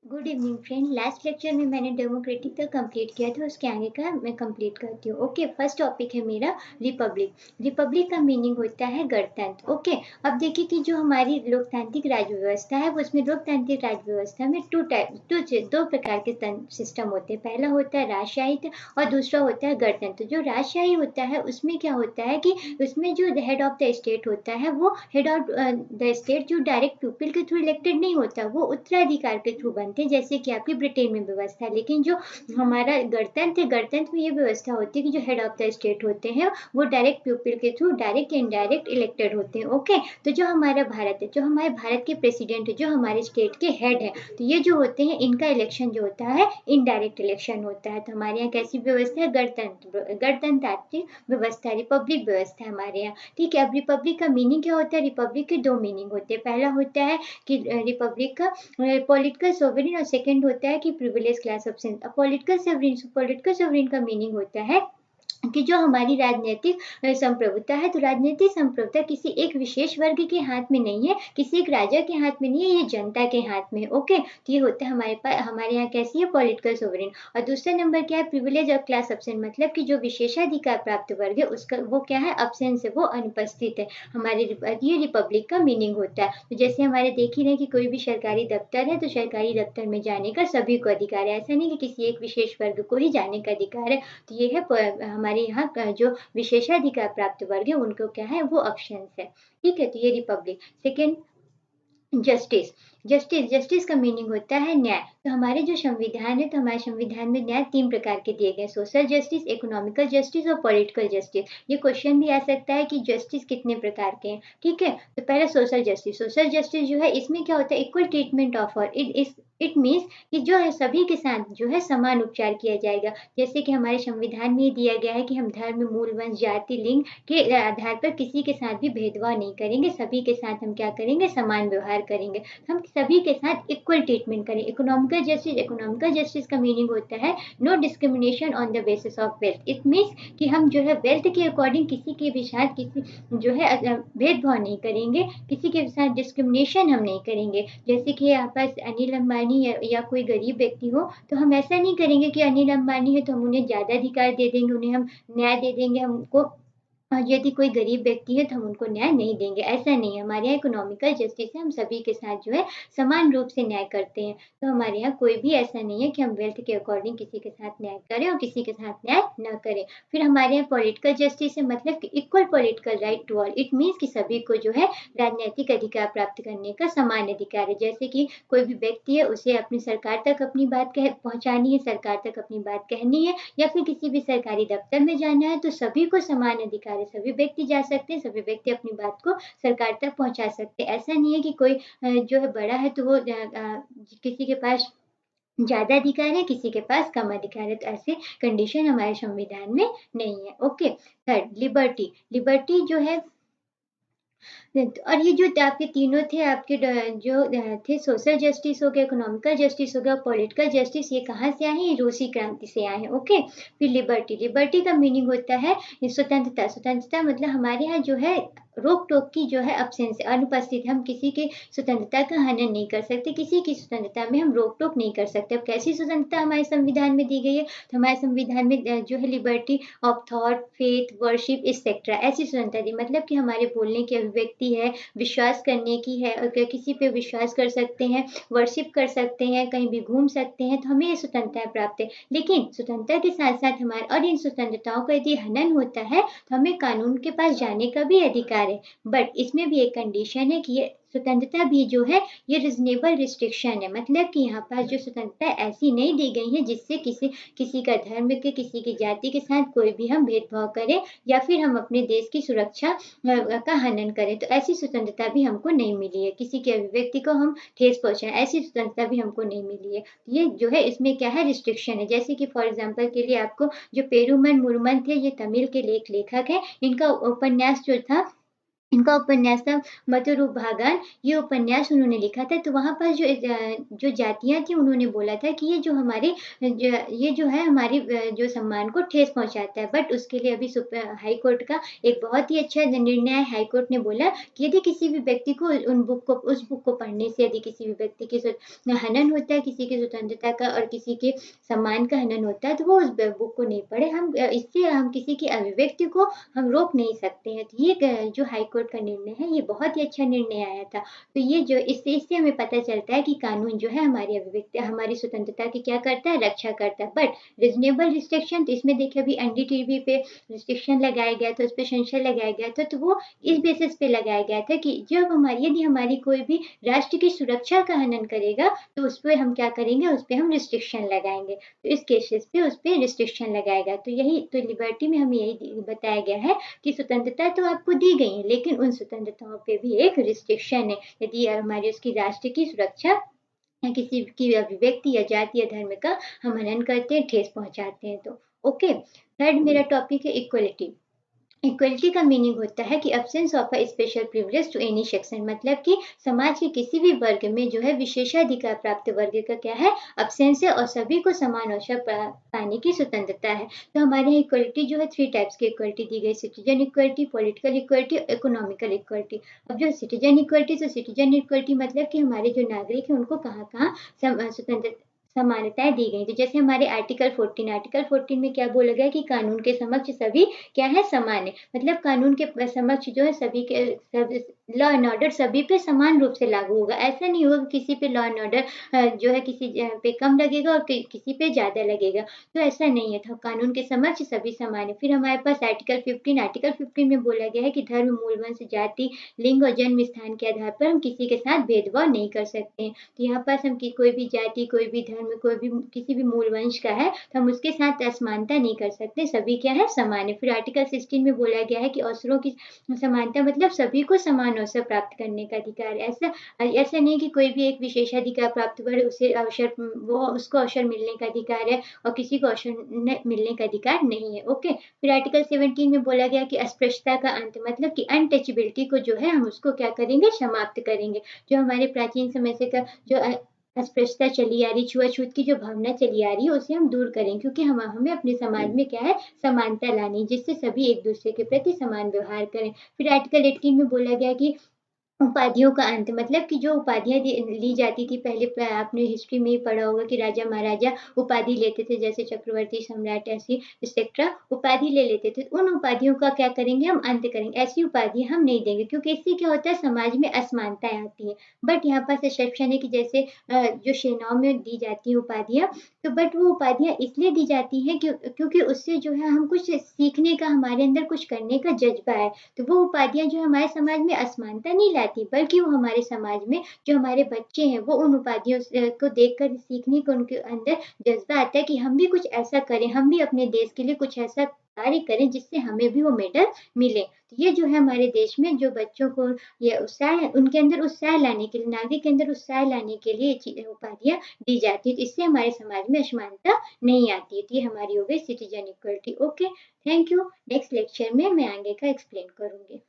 Good evening friend. Last lecture में मैंने democratic का कंप्लीट किया था, उसके आगे का मैं कंप्लीट करती हूँ। ओके, फर्स्ट टॉपिक है मेरा रिपब्लिक। रिपब्लिक का मीनिंग होता है गणतंत्र। ओके, अब देखिए कि जो हमारी लोकतांत्रिक राज्य व्यवस्था है उसमें लोकतांत्रिक राज्य व्यवस्था में दो प्रकार के सिस्टम होते हैं। पहला होता है राजशाही और दूसरा होता है गणतंत्र। जो राजशाही होता है उसमें क्या होता है कि उसमें जो हेड ऑफ द स्टेट होता है वो हेड ऑफ द स्टेट जो डायरेक्ट पीपल के थ्रू इलेक्टेड नहीं होता, वो उत्तराधिकार के थ्रू बनते हैं, जैसे कि आपकी ब्रिटेन में व्यवस्था है। लेकिन जो हमारा गणतंत्र में ये व्यवस्था होती है कि जो हेड ऑफ द स्टेट होते हैं वो डायरेक्ट पीपल के थ्रू डायरेक्ट या इनडायरेक्ट इलेक्टेड होते हैं। ओके, तो जो हमारा भारत है, जो हमारे भारत के प्रेसिडेंट है, जो हमारे स्टेट के हेड है, तो ये जो होते हैं इनका इलेक्शन जो होता है इनडायरेक्ट इलेक्शन होता है। तो हमारे यहाँ कैसी व्यवस्था है? गणतंत्रात्मक व्यवस्था, रिपब्लिक व्यवस्था है हमारे यहाँ। ठीक है, अब रिपब्लिक का मीनिंग क्या होता है? रिपब्लिक के दो मीनिंग होते हैं। पहला होता है कि रिपब्लिक का पॉलिटिकल सोवरेन और सेकंड होता है कि privilege class of Singh. Political sovereign का मीनिंग होता है कि जो हमारी राजनीतिक संप्रभुता है, तो राजनीतिक संप्रभुता किसी एक विशेष वर्ग के हाथ में नहीं है, किसी एक राजा के हाथ में नहीं है, ये जनता के हाथ में। ओके, तो ये होता है हमारे पास, हमारे यहाँ कैसी है? Political sovereign. और दूसरा नंबर क्या है? प्रिविलेज और क्लास ऑप्शन, मतलब कि जो विशेषाधिकार प्राप्त वर्ग है उसका वो क्या है? अब्सेंस है, वो अनुपस्थित है। हमारे ये रिपब्लिक का मीनिंग होता है। तो जैसे हमारे देख ही रहे कि कोई भी सरकारी दफ्तर है तो सरकारी दफ्तर में जाने का सभी को अधिकार है, ऐसा नहीं कि किसी एक विशेष वर्ग को ही जाने का अधिकार है। तो ये है हमारे यहाँ का जो विशेषाधिकार प्राप्त वर्ग है उनको क्या है? वो ऑप्शंस है। ठीक है, तो ये रिपब्लिक। Second, justice. जस्टिस का मीनिंग होता है न्याय। तो हमारे जो संविधान है, तो हमारे संविधान में न्याय तीन प्रकार के दिए गए: सोशल जस्टिस, इकोनॉमिकल जस्टिस और पॉलिटिकल जस्टिस। ये क्वेश्चन भी आ सकता है कि जस्टिस कितने प्रकार के हैं। ठीक है, तो पहले सोशल जस्टिस। सोशल जस्टिस जो है इसमें क्या होता है? Equal treatment of all. It means कि जो है सभी के साथ जो है समान उपचार किया जाएगा। जैसे कि हमारे संविधान में दिया गया है कि हम धर्म, मूल, वंश, जाति, लिंग के आधार पर किसी के साथ भी भेदभाव नहीं करेंगे, सभी के साथ हम क्या करेंगे? समान व्यवहार करेंगे, हम सभी के साथ इक्वल ट्रीटमेंट करें। इकोनॉमिकल जस्टिस का मीनिंग होता है no discrimination on the basis of wealth. It means कि हम जो है वेल्थ के अकॉर्डिंग किसी के भी साथ किसी जो है भेदभाव नहीं करेंगे, किसी के साथ डिस्क्रिमिनेशन हम नहीं करेंगे। जैसे कि यहाँ पास अनिल अंबानी या कोई गरीब व्यक्ति हो, तो हम ऐसा नहीं करेंगे कि अनिल अंबानी है तो हम उन्हें ज़्यादा अधिकार दे देंगे, उन्हें हम न्याय दे देंगे, हमको यदि कोई गरीब व्यक्ति है तो हम उनको न्याय नहीं देंगे, ऐसा नहीं है। हमारे यहाँ इकोनॉमिकल जस्टिस है, हम सभी के साथ जो है समान रूप से न्याय करते हैं। तो हमारे यहाँ कोई भी ऐसा नहीं है कि हम वेल्थ के अकॉर्डिंग किसी के साथ न्याय करें और किसी के साथ न्याय न करें। फिर हमारे यहाँ पॉलिटिकल जस्टिस है, मतलब कि equal political right to all. It means कि सभी को जो है राजनीतिक अधिकार प्राप्त करने का समान अधिकार है। जैसे कि कोई भी व्यक्ति है, उसे अपनी सरकार तक अपनी बात पहुंचानी है, सरकार तक अपनी बात कहनी है, या फिर किसी भी सरकारी दफ्तर में जाना है, तो सभी को समान अधिकार है, सभी व्यक्ति जा सकते हैं, सभी व्यक्ति अपनी बात को सरकार तक पहुंचा सकते हैं। ऐसा नहीं है कि कोई जो है बड़ा है तो वो किसी के पास ज्यादा अधिकार है, किसी के पास कम अधिकार है, तो ऐसे कंडीशन हमारे संविधान में नहीं है। Okay, third, liberty. लिबर्टी जो है, और ये जो आपके तीनों थे, आपके जो थे, सोशल जस्टिस हो गया, इकोनॉमिकल जस्टिस हो गया, पॉलिटिकल जस्टिस, ये कहाँ से आए हैं? ये रूसी क्रांति से आए हैं। ओके, फिर लिबर्टी का मीनिंग होता है स्वतंत्रता। स्वतंत्रता मतलब हमारे यहाँ जो है रोक टोक की जो है अब्सेंस, अनुपस्थित। हम किसी की स्वतंत्रता का हनन नहीं कर सकते, किसी की स्वतंत्रता में हम रोक टोक नहीं कर सकते। अब कैसी स्वतंत्रता हमारे संविधान में दी गई है? तो हमारे संविधान में जो है liberty of thought, faith, worship etcetera, ऐसी स्वतंत्रता दी। मतलब कि हमारे बोलने की अभिव्यक्ति है, विश्वास करने की है, अगर किसी पे विश्वास कर सकते हैं, वर्शिप कर सकते हैं, कहीं भी घूम सकते हैं, तो हमें ये स्वतंत्रता प्राप्त है। लेकिन स्वतंत्रता के साथ साथ हमारे और इन स्वतंत्रताओं का यदि हनन होता है तो हमें कानून के पास जाने का भी अधिकार है। बट इसमें भी एक कंडीशन है कि ये स्वतंत्रता भी जो है ये रिजनेबल रिस्ट्रिक्शन है। मतलब कि यहाँ पास जो स्वतंत्रता ऐसी नहीं दी गई है जिससे किसी का धर्म के, किसी की जाति के साथ कोई भी हम भेदभाव करें, या फिर हम अपने देश की सुरक्षा का हनन करें। तो ऐसी स्वतंत्रता भी हमको नहीं मिली है। किसी के अभिव्यक्ति को हम ठेस पहुंचाएं, ऐसी स्वतंत्रता भी हमको नहीं मिली है। ये जो है इसमें क्या है? रिस्ट्रिक्शन है। जैसे कि फॉर एग्जाम्पल के लिए आपको जो पेरूमल मुरुगन थे, ये तमिल के लेखक है, इनका उपन्यास जो था इनका उपन्यास था मतरूप भागान, ये उपन्यास उन्होंने लिखा था। तो वहाँ पर जो जातियाँ थी उन्होंने बोला था कि ये जो हमारे ये जो है हमारी जो सम्मान को ठेस पहुँचाता है। बट उसके लिए अभी हाई कोर्ट का एक बहुत ही अच्छा निर्णय है। हाई कोर्ट ने बोला कि यदि किसी भी व्यक्ति को उस बुक को पढ़ने से यदि किसी भी व्यक्ति की हनन होता है, किसी की स्वतंत्रता का और किसी के सम्मान का हनन होता है, तो वो उस बुक को नहीं पढ़े। इससे हम किसी की अभिव्यक्ति को हम रोक नहीं सकते हैं। तो ये जो हाई कोर्ट का निर्णय है, ये बहुत ही अच्छा निर्णय आया था। तो ये जो इससे हमें पता चलता है कि कानून जो है हमारी अभिव्यक्ति, हमारी स्वतंत्रता की क्या करता है, रक्षा करता है। बट रीजनेबल रिस्ट्रिक्शन, तो इसमें देखिए अभी एनडीटीवी पे रिस्ट्रिक्शन लगाया गया था, उस पे सेंसर लगाया गया था। तो वो इस बेसिस पे लगाया गया था कि जब यदि हमारी कोई भी राष्ट्र की सुरक्षा का हनन करेगा, तो उस पे हम क्या करेंगे, उस पे हम रिस्ट्रिक्शन लगाएंगे। तो इस केसेस पे उस पे रिस्ट्रिक्शन लगाएगा। तो यही तो लिबर्टी में हमें यही बताया गया है कि स्वतंत्रता तो आपको दी गई है, लेकिन उन स्वतंत्रताओं पे भी एक रिस्ट्रिक्शन है। यदि हमारी उसकी राष्ट्र की सुरक्षा या किसी की अभिव्यक्ति या जाति या धर्म का हम हनन करते हैं, ठेस पहुंचाते हैं तो। ओके, थर्ड मेरा टॉपिक है इक्वलिटी। इक्वलिटी का मीनिंग होता है कि absence of a special privilege to any section, मतलब कि समाज के किसी भी वर्ग में जो है विशेषाधिकार प्राप्त वर्ग का क्या है, एब्सेंस है, और सभी को समान अवसर पाने की स्वतंत्रता है। तो हमारे यहाँ इक्वलिटी जो है 3 टाइप्स की इक्वलिटी दी गई, citizen equality, political equality, economical equality. अब जो सिटीजन इक्वलिटी, तो सिटीजन इक्वलिटी मतलब कि हमारे जो नागरिक है उनको कहाँ कहाँ स्वतंत्र समानताएं दी गई। तो जैसे हमारे आर्टिकल 14 में क्या बोला गया कि कानून के समक्ष सभी क्या है, समान है। मतलब कानून के समक्ष जो है सभी के लॉ एंड ऑर्डर सभी पे समान रूप से लागू होगा। ऐसा नहीं होगा कि किसी पे लॉ एंड ऑर्डर जो है किसी पे कम लगेगा और किसी पे ज्यादा लगेगा। तो ऐसा नहीं है, तो कानून के समक्ष सभी समान है। फिर हमारे पास आर्टिकल 15 में बोला गया है कि धर्म, मूल वंश, जाति, लिंग और जन्म स्थान के आधार पर हम किसी के साथ भेदभाव नहीं कर सकते हैं। तो यहाँ पास हम की कोई भी जाति, कोई भी धर्म, कोई भी किसी भी मूल वंश का है, तो हम उसके साथ असमानता नहीं कर सकते, सभी क्या है, समान है। फिर आर्टिकल 16 में बोला गया है कि अवसरों की समानता, मतलब सभी को समान अवसर प्राप्त करने का अधिकार है। ऐसा नहीं कि कोई भी एक विशेषाधिकार प्राप्त करे उसे अवसर, वो उसको अवसर मिलने का अधिकार है और किसी को अवसर मिलने का अधिकार नहीं है। ओके, फिर आर्टिकल 17 में बोला गया कि अस्पृश्यता का अंत, मतलब कि अनटचेबिलिटी को जो है हम उसको क्या करेंगे, समाप्त करेंगे। जो हमारे प्राचीन समय से का जो अस्पृश्यता चली आ रही, छुआछूत की जो भावना चली आ रही है, उसे हम दूर करें, क्योंकि हमें अपने समाज में क्या है, समानता लानी, जिससे सभी एक दूसरे के प्रति समान व्यवहार करें। फिर आर्टिकल 18 में बोला गया कि उपाधियों का अंत, मतलब कि जो उपाधियाँ ली जाती थी पहले, आपने हिस्ट्री में ही पढ़ा होगा कि राजा महाराजा उपाधि लेते थे, जैसे चक्रवर्ती, सम्राट, ऐसी एक्सेट्रा उपाधि ले लेते थे। उन उपाधियों का क्या करेंगे, हम अंत करेंगे। ऐसी उपाधियाँ हम नहीं देंगे, क्योंकि इससे क्या होता है, समाज में असमानताएं आती है। बट यहाँ पर एक्सेप्शन है कि जैसे जो सेनाओं में दी जाती है उपाधियाँ, तो बट वो उपाधियाँ इसलिए दी जाती हैं क्योंकि उससे जो है हम कुछ सीखने का, हमारे अंदर कुछ करने का जज्बा है। तो वो उपाधियाँ जो हमारे समाज में असमानता नहीं लाती, बल्कि वो हमारे समाज में जो हमारे बच्चे हैं, वो उन उपाधियों को देखकर सीखने का उनके अंदर जज्बा आता है कि हम भी कुछ ऐसा करें, हम भी अपने देश के लिए कुछ ऐसा कार्य करें जिससे हमें भी वो मेडल मिले। तो ये जो है हमारे देश में जो बच्चों को ये उत्साह, उनके अंदर उत्साह लाने के लिए, नागरिक के अंदर उत्साह लाने के लिए उपाधियाँ दी जाती है। तो इससे हमारे समाज में असमानता नहीं आती है। तो ये हमारी हो गई citizen equality. Okay, thank you. Next lecture में मैं आगे का एक्सप्लेन करूंगी।